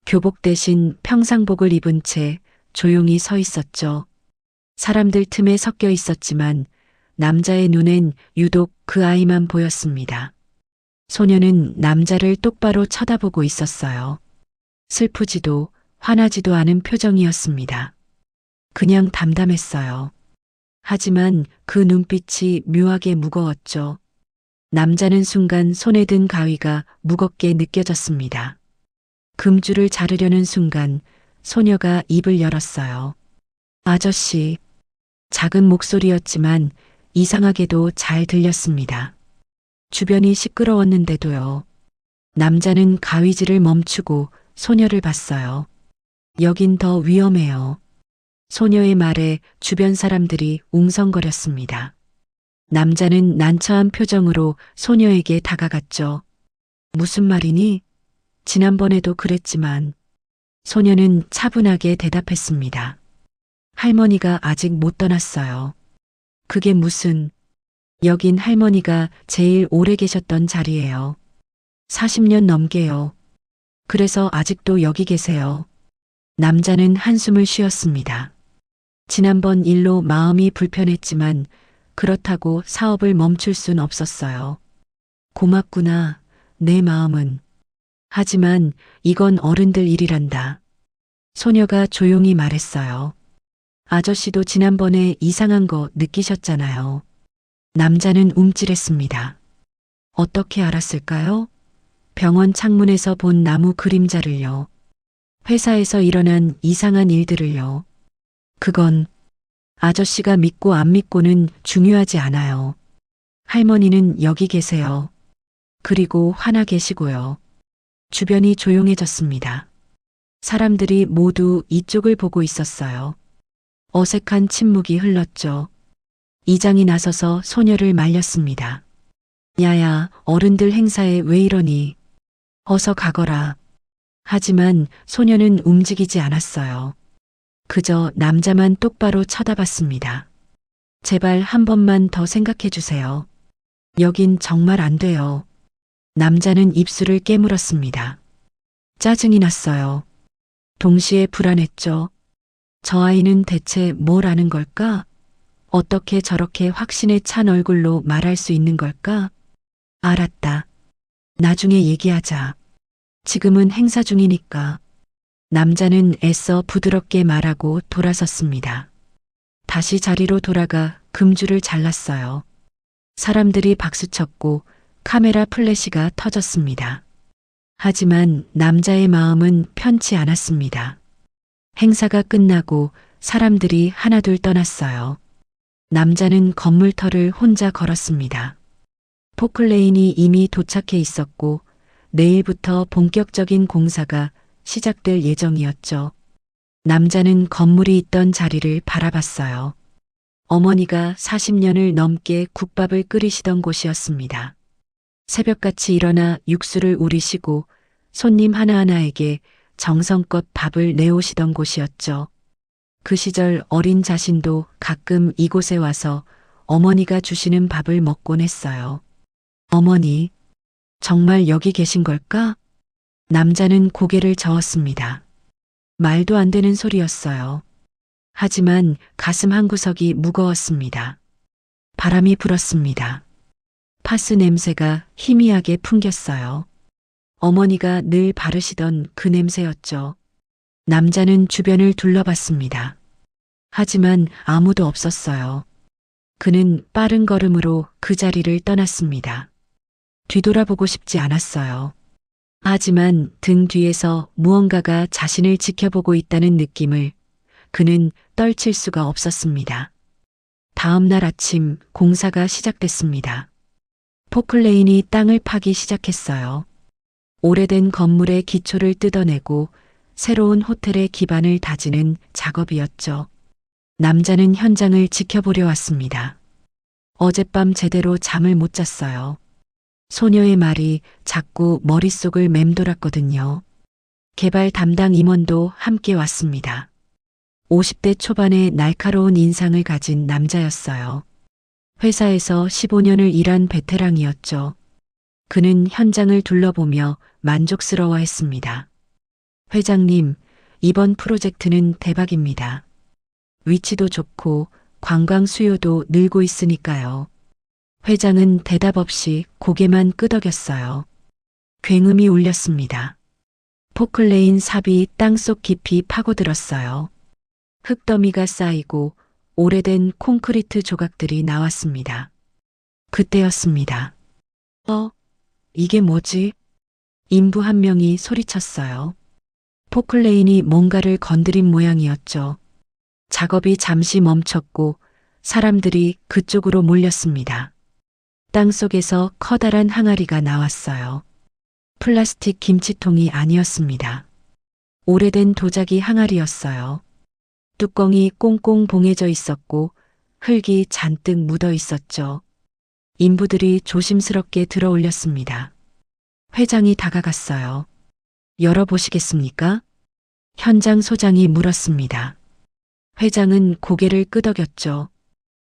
교복 대신 평상복을 입은 채 조용히 서 있었죠. 사람들 틈에 섞여 있었지만 남자의 눈엔 유독 그 아이만 보였습니다. 소녀는 남자를 똑바로 쳐다보고 있었어요. 슬프지도 화나지도 않은 표정이었습니다. 그냥 담담했어요. 하지만 그 눈빛이 묘하게 무거웠죠. 남자는 순간 손에 든 가위가 무겁게 느껴졌습니다. 금주를 자르려는 순간 소녀가 입을 열었어요. 아저씨. 작은 목소리였지만 이상하게도 잘 들렸습니다. 주변이 시끄러웠는데도요. 남자는 가위질을 멈추고 소녀를 봤어요. 여긴 더 위험해요. 소녀의 말에 주변 사람들이 웅성거렸습니다. 남자는 난처한 표정으로 소녀에게 다가갔죠. 무슨 말이니? 지난번에도 그랬지만. 소녀는 차분하게 대답했습니다. 할머니가 아직 못 떠났어요. 그게 무슨... 여긴 할머니가 제일 오래 계셨던 자리예요. 40년 넘게요. 그래서 아직도 여기 계세요. 남자는 한숨을 쉬었습니다. 지난번 일로 마음이 불편했지만 그렇다고 사업을 멈출 순 없었어요. 고맙구나, 내 마음은. 하지만 이건 어른들 일이란다. 소녀가 조용히 말했어요. 아저씨도 지난번에 이상한 거 느끼셨잖아요. 남자는 움찔했습니다. 어떻게 알았을까요? 병원 창문에서 본 나무 그림자를요. 회사에서 일어난 이상한 일들을요. 그건 아저씨가 믿고 안 믿고는 중요하지 않아요. 할머니는 여기 계세요. 그리고 화나 계시고요. 주변이 조용해졌습니다. 사람들이 모두 이쪽을 보고 있었어요. 어색한 침묵이 흘렀죠. 이장이 나서서 소녀를 말렸습니다. 야야, 어른들 행사에 왜 이러니? 어서 가거라. 하지만 소녀는 움직이지 않았어요. 그저 남자만 똑바로 쳐다봤습니다. 제발 한 번만 더 생각해 주세요. 여긴 정말 안 돼요. 남자는 입술을 깨물었습니다. 짜증이 났어요. 동시에 불안했죠. 저 아이는 대체 뭘 아는 걸까? 어떻게 저렇게 확신에 찬 얼굴로 말할 수 있는 걸까? 알았다. 나중에 얘기하자. 지금은 행사 중이니까. 남자는 애써 부드럽게 말하고 돌아섰습니다. 다시 자리로 돌아가 금줄을 잘랐어요. 사람들이 박수쳤고 카메라 플래시가 터졌습니다. 하지만 남자의 마음은 편치 않았습니다. 행사가 끝나고 사람들이 하나둘 떠났어요. 남자는 건물터를 혼자 걸었습니다. 포클레인이 이미 도착해 있었고 내일부터 본격적인 공사가 시작될 예정이었죠. 남자는 건물이 있던 자리를 바라봤어요. 어머니가 40년을 넘게 국밥을 끓이시던 곳이었습니다. 새벽같이 일어나 육수를 우리시고 손님 하나하나에게 정성껏 밥을 내오시던 곳이었죠. 그 시절 어린 자신도 가끔 이곳에 와서 어머니가 주시는 밥을 먹곤 했어요. 어머니, 정말 여기 계신 걸까? 남자는 고개를 저었습니다. 말도 안 되는 소리였어요. 하지만 가슴 한구석이 무거웠습니다. 바람이 불었습니다. 파스 냄새가 희미하게 풍겼어요. 어머니가 늘 바르시던 그 냄새였죠. 남자는 주변을 둘러봤습니다. 하지만 아무도 없었어요. 그는 빠른 걸음으로 그 자리를 떠났습니다. 뒤돌아보고 싶지 않았어요. 하지만 등 뒤에서 무언가가 자신을 지켜보고 있다는 느낌을 그는 떨칠 수가 없었습니다. 다음 날 아침 공사가 시작됐습니다. 포클레인이 땅을 파기 시작했어요. 오래된 건물의 기초를 뜯어내고 새로운 호텔의 기반을 다지는 작업이었죠. 남자는 현장을 지켜보려 왔습니다. 어젯밤 제대로 잠을 못 잤어요. 소녀의 말이 자꾸 머릿속을 맴돌았거든요. 개발 담당 임원도 함께 왔습니다. 50대 초반의 날카로운 인상을 가진 남자였어요. 회사에서 15년을 일한 베테랑이었죠. 그는 현장을 둘러보며 만족스러워했습니다. 회장님, 이번 프로젝트는 대박입니다. 위치도 좋고 관광 수요도 늘고 있으니까요. 회장은 대답 없이 고개만 끄덕였어요. 굉음이 울렸습니다. 포클레인 삽이 땅속 깊이 파고들었어요. 흙더미가 쌓이고 오래된 콘크리트 조각들이 나왔습니다. 그때였습니다. 이게 뭐지? 인부 한 명이 소리쳤어요. 포클레인이 뭔가를 건드린 모양이었죠. 작업이 잠시 멈췄고 사람들이 그쪽으로 몰렸습니다. 땅속에서 커다란 항아리가 나왔어요. 플라스틱 김치통이 아니었습니다. 오래된 도자기 항아리였어요. 뚜껑이 꽁꽁 봉해져 있었고 흙이 잔뜩 묻어 있었죠. 인부들이 조심스럽게 들어 올렸습니다. 회장이 다가갔어요. 열어보시겠습니까? 현장 소장이 물었습니다. 회장은 고개를 끄덕였죠.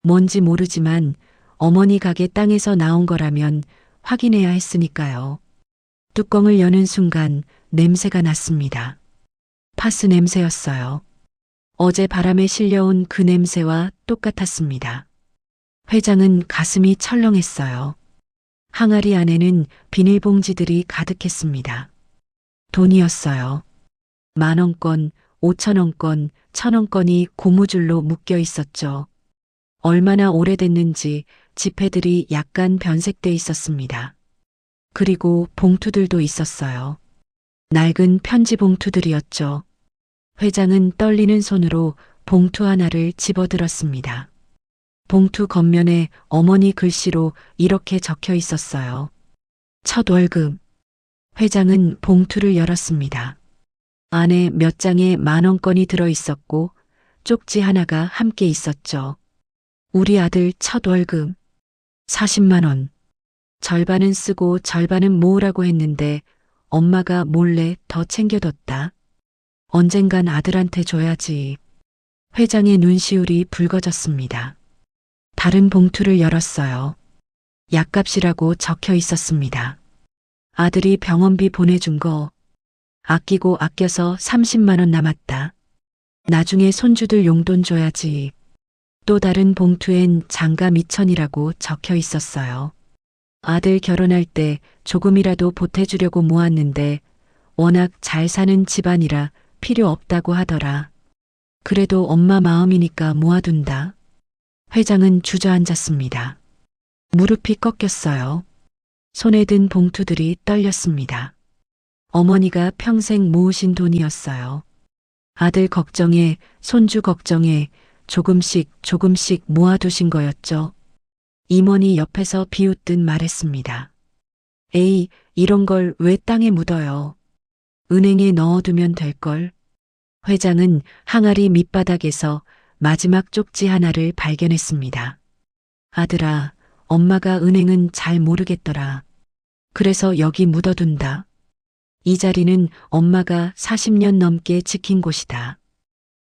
뭔지 모르지만 어머니 가게 땅에서 나온 거라면 확인해야 했으니까요. 뚜껑을 여는 순간 냄새가 났습니다. 파스 냄새였어요. 어제 바람에 실려온 그 냄새와 똑같았습니다. 회장은 가슴이 철렁했어요. 항아리 안에는 비닐봉지들이 가득했습니다. 돈이었어요. 10,000원권, 5,000원권, 1,000원권이 고무줄로 묶여 있었죠. 얼마나 오래됐는지 지폐들이 약간 변색돼 있었습니다. 그리고 봉투들도 있었어요. 낡은 편지 봉투들이었죠. 회장은 떨리는 손으로 봉투 하나를 집어들었습니다. 봉투 겉면에 어머니 글씨로 이렇게 적혀 있었어요. 첫 월급. 회장은 봉투를 열었습니다. 안에 몇 장의 10,000원권이 들어 있었고 쪽지 하나가 함께 있었죠. 우리 아들 첫 월급. 40만 원. 절반은 쓰고 절반은 모으라고 했는데 엄마가 몰래 더 챙겨뒀다. 언젠간 아들한테 줘야지. 회장의 눈시울이 붉어졌습니다. 다른 봉투를 열었어요. 약값이라고 적혀 있었습니다. 아들이 병원비 보내준 거 아끼고 아껴서 30만 원 남았다. 나중에 손주들 용돈 줘야지. 또 다른 봉투엔 장가 미천이라고 적혀 있었어요. 아들 결혼할 때 조금이라도 보태주려고 모았는데 워낙 잘 사는 집안이라 필요 없다고 하더라. 그래도 엄마 마음이니까 모아둔다. 회장은 주저앉았습니다. 무릎이 꺾였어요. 손에 든 봉투들이 떨렸습니다. 어머니가 평생 모으신 돈이었어요. 아들 걱정에, 손주 걱정에 조금씩 모아두신 거였죠. 임원이 옆에서 비웃듯 말했습니다. 에이, 이런 걸 왜 땅에 묻어요? 은행에 넣어두면 될걸. 회장은 항아리 밑바닥에서 마지막 쪽지 하나를 발견했습니다. 아들아, 엄마가 은행은 잘 모르겠더라. 그래서 여기 묻어둔다. 이 자리는 엄마가 40년 넘게 지킨 곳이다.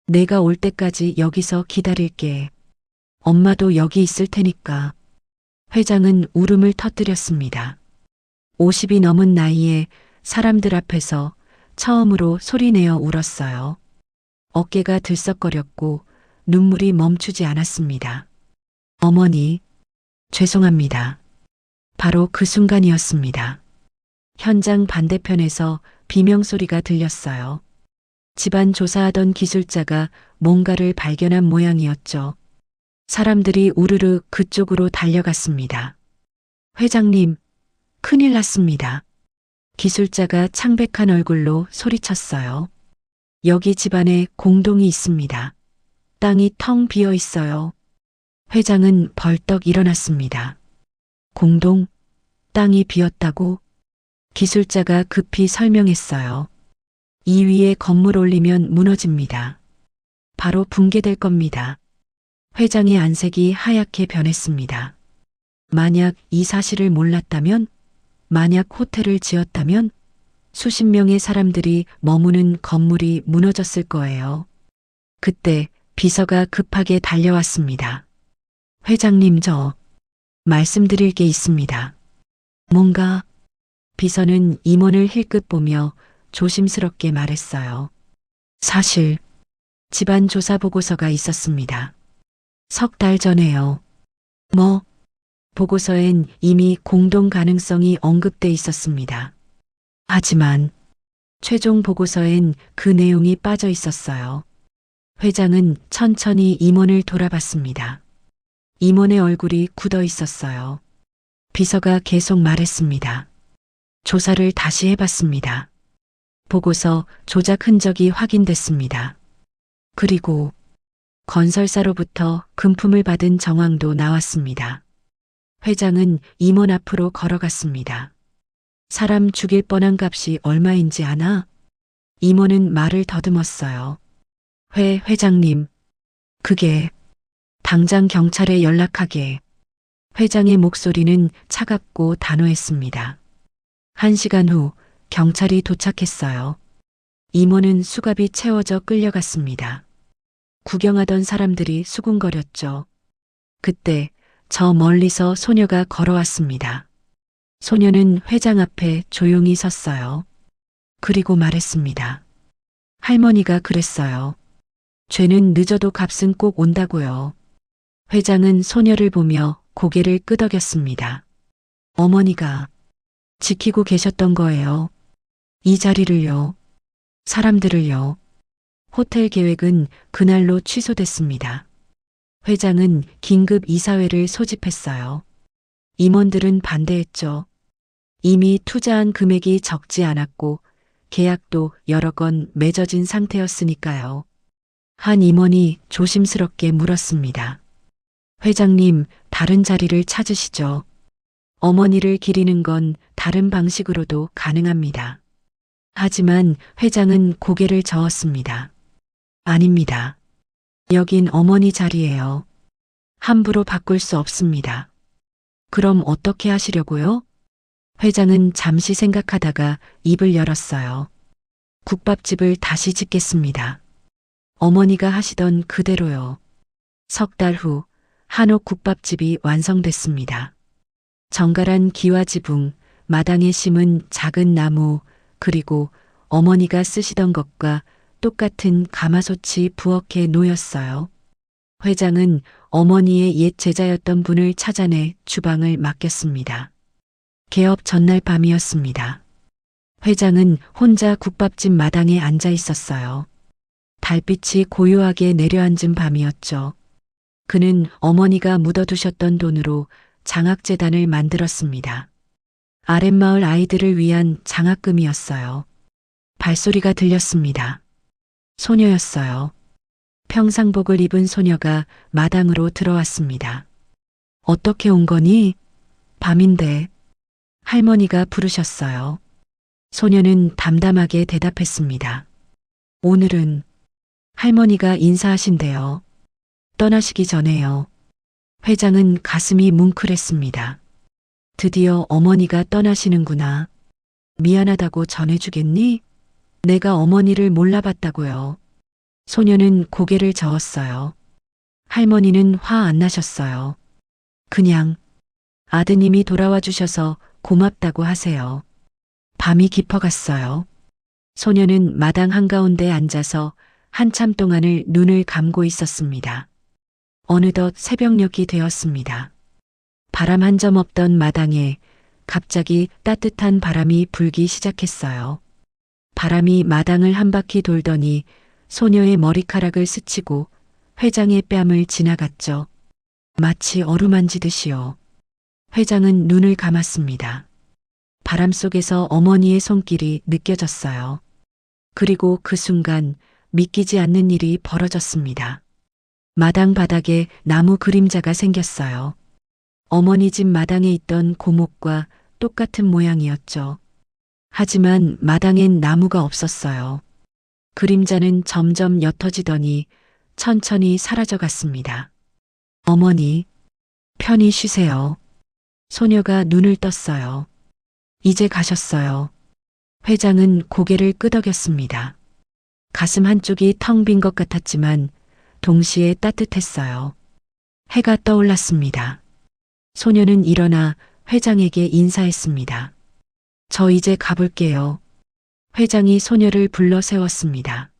내가 올 때까지 여기서 기다릴게. 엄마도 여기 있을 테니까. 회장은 울음을 터뜨렸습니다. 50이 넘은 나이에 사람들 앞에서 처음으로 소리내어 울었어요. 어깨가 들썩거렸고 눈물이 멈추지 않았습니다. 어머니, 죄송합니다. 바로 그 순간이었습니다. 현장 반대편에서 비명소리가 들렸어요. 집안 조사하던 기술자가 뭔가를 발견한 모양이었죠. 사람들이 우르르 그쪽으로 달려갔습니다. 회장님, 큰일 났습니다. 기술자가 창백한 얼굴로 소리쳤어요. 여기 집안에 공동이 있습니다. 땅이 텅 비어 있어요. 회장은 벌떡 일어났습니다. 공동, 땅이 비었다고? 기술자가 급히 설명했어요. 이 위에 건물 올리면 무너집니다. 바로 붕괴될 겁니다. 회장의 안색이 하얗게 변했습니다. 만약 이 사실을 몰랐다면, 만약 호텔을 지었다면 수십 명의 사람들이 머무는 건물이 무너졌을 거예요. 그때 비서가 급하게 달려왔습니다. 회장님, 저 말씀드릴 게 있습니다. 뭔가? 비서는 임원을 힐끗 보며 조심스럽게 말했어요. 사실 집안 조사 보고서가 있었습니다. 석 달 전에요. 뭐? 보고서엔 이미 공동 가능성이 언급돼 있었습니다. 하지만 최종 보고서엔 그 내용이 빠져 있었어요. 회장은 천천히 임원을 돌아봤습니다. 임원의 얼굴이 굳어 있었어요. 비서가 계속 말했습니다. 조사를 다시 해봤습니다. 보고서 조작 흔적이 확인됐습니다. 그리고 건설사로부터 금품을 받은 정황도 나왔습니다. 회장은 임원 앞으로 걸어갔습니다. 사람 죽일 뻔한 값이 얼마인지 아나? 임원은 말을 더듬었어요. 회장님, 그게 당장 경찰에 연락하게. 회장의 목소리는 차갑고 단호했습니다. 1시간 후 경찰이 도착했어요. 임원은 수갑이 채워져 끌려갔습니다. 구경하던 사람들이 수군거렸죠. 그때 저 멀리서 소녀가 걸어왔습니다. 소녀는 회장 앞에 조용히 섰어요. 그리고 말했습니다. 할머니가 그랬어요. 죄는 늦어도 값은 꼭 온다고요. 회장은 소녀를 보며 고개를 끄덕였습니다. 어머니가 지키고 계셨던 거예요. 이 자리를요. 사람들을요. 호텔 계획은 그날로 취소됐습니다. 회장은 긴급 이사회를 소집했어요. 임원들은 반대했죠. 이미 투자한 금액이 적지 않았고 계약도 여러 건 맺어진 상태였으니까요. 한 임원이 조심스럽게 물었습니다. 회장님, 다른 자리를 찾으시죠. 어머니를 기리는 건 다른 방식으로도 가능합니다. 하지만 회장은 고개를 저었습니다. 아닙니다. 여긴 어머니 자리예요. 함부로 바꿀 수 없습니다. 그럼 어떻게 하시려고요? 회장은 잠시 생각하다가 입을 열었어요. 국밥집을 다시 짓겠습니다. 어머니가 하시던 그대로요. 석 달 후 한옥 국밥집이 완성됐습니다. 정갈한 기와 지붕, 마당에 심은 작은 나무, 그리고 어머니가 쓰시던 것과 똑같은 가마솥이 부엌에 놓였어요. 회장은 어머니의 옛 제자였던 분을 찾아내 주방을 맡겼습니다. 개업 전날 밤이었습니다. 회장은 혼자 국밥집 마당에 앉아 있었어요. 달빛이 고요하게 내려앉은 밤이었죠. 그는 어머니가 묻어두셨던 돈으로 장학재단을 만들었습니다. 아랫마을 아이들을 위한 장학금이었어요. 발소리가 들렸습니다. 소녀였어요. 평상복을 입은 소녀가 마당으로 들어왔습니다. 어떻게 온 거니? 밤인데. 할머니가 부르셨어요. 소녀는 담담하게 대답했습니다. 오늘은 할머니가 인사하신대요. 떠나시기 전에요. 회장은 가슴이 뭉클했습니다. 드디어 어머니가 떠나시는구나. 미안하다고 전해주겠니? 내가 어머니를 몰라봤다고요. 소녀는 고개를 저었어요. 할머니는 화 안 나셨어요. 그냥 아드님이 돌아와 주셔서 고맙다고 하세요. 밤이 깊어갔어요. 소녀는 마당 한가운데 앉아서 한참 동안을 눈을 감고 있었습니다. 어느덧 새벽녘이 되었습니다. 바람 한 점 없던 마당에 갑자기 따뜻한 바람이 불기 시작했어요. 바람이 마당을 한 바퀴 돌더니 소녀의 머리카락을 스치고 회장의 뺨을 지나갔죠. 마치 어루만지듯이요. 회장은 눈을 감았습니다. 바람 속에서 어머니의 손길이 느껴졌어요. 그리고 그 순간 믿기지 않는 일이 벌어졌습니다. 마당 바닥에 나무 그림자가 생겼어요. 어머니 집 마당에 있던 고목과 똑같은 모양이었죠. 하지만 마당엔 나무가 없었어요. 그림자는 점점 옅어지더니 천천히 사라져 갔습니다. 어머니, 편히 쉬세요. 소녀가 눈을 떴어요. 이제 가셨어요. 회장은 고개를 끄덕였습니다. 가슴 한쪽이 텅 빈 것 같았지만 동시에 따뜻했어요. 해가 떠올랐습니다. 소녀는 일어나 회장에게 인사했습니다. 저 이제 가볼게요. 회장이 소녀를 불러 세웠습니다.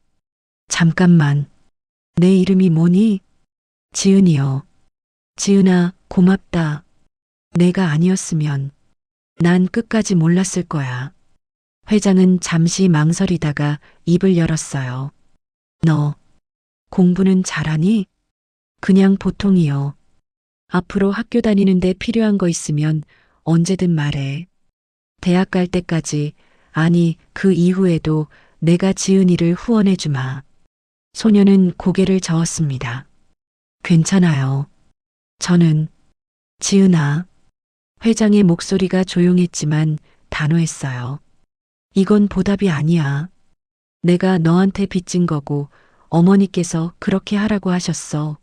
잠깐만. 내 이름이 뭐니? 지은이요. 지은아, 고맙다. 내가 아니었으면 난 끝까지 몰랐을 거야. 회장은 잠시 망설이다가 입을 열었어요. 너 공부는 잘하니? 그냥 보통이요. 앞으로 학교 다니는데 필요한 거 있으면 언제든 말해. 대학 갈 때까지, 아니 그 이후에도 내가 지은이를 후원해 주마. 소녀는 고개를 저었습니다. 괜찮아요. 저는 지은아. 회장의 목소리가 조용했지만 단호했어요. 이건 보답이 아니야. 내가 너한테 빚진 거고 어머니께서 그렇게 하라고 하셨어.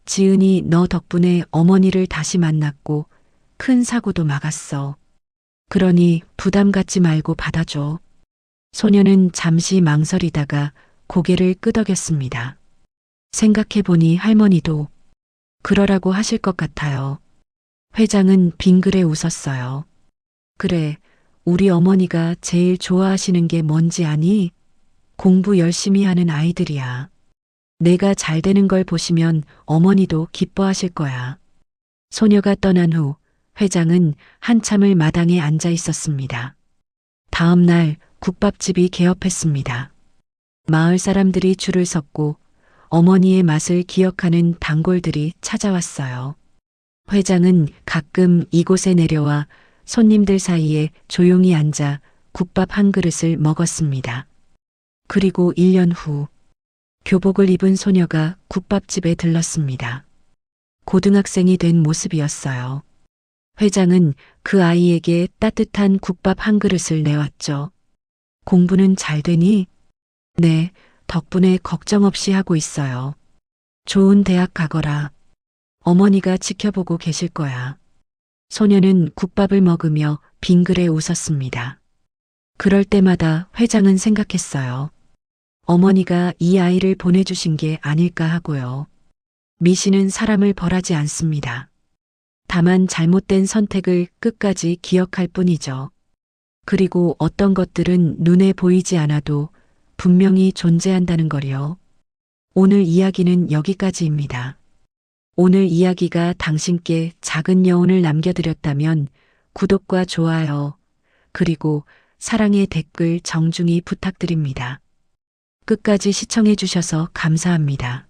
지은이 너 덕분에 어머니를 다시 만났고 큰 사고도 막았어. 그러니 부담 갖지 말고 받아줘. 소녀는 잠시 망설이다가 고개를 끄덕였습니다. 생각해보니 할머니도 그러라고 하실 것 같아요. 회장은 빙그레 웃었어요. 그래, 우리 어머니가 제일 좋아하시는 게 뭔지 아니? 공부 열심히 하는 아이들이야. 내가 잘 되는 걸 보시면 어머니도 기뻐하실 거야. 소녀가 떠난 후 회장은 한참을 마당에 앉아 있었습니다. 다음 날 국밥집이 개업했습니다. 마을 사람들이 줄을 섰고 어머니의 맛을 기억하는 단골들이 찾아왔어요. 회장은 가끔 이곳에 내려와 손님들 사이에 조용히 앉아 국밥 한 그릇을 먹었습니다. 그리고 1년 후 교복을 입은 소녀가 국밥집에 들렀습니다. 고등학생이 된 모습이었어요. 회장은 그 아이에게 따뜻한 국밥 한 그릇을 내왔죠. 공부는 잘 되니? 네, 덕분에 걱정 없이 하고 있어요. 좋은 대학 가거라. 어머니가 지켜보고 계실 거야. 소녀는 국밥을 먹으며 빙그레 웃었습니다. 그럴 때마다 회장은 생각했어요. 어머니가 이 아이를 보내주신 게 아닐까 하고요. 미신은 사람을 벌하지 않습니다. 다만 잘못된 선택을 끝까지 기억할 뿐이죠. 그리고 어떤 것들은 눈에 보이지 않아도 분명히 존재한다는 거요. 오늘 이야기는 여기까지입니다. 오늘 이야기가 당신께 작은 여운을 남겨드렸다면 구독과 좋아요, 그리고 사랑의 댓글 정중히 부탁드립니다. 끝까지 시청해 주셔서 감사합니다.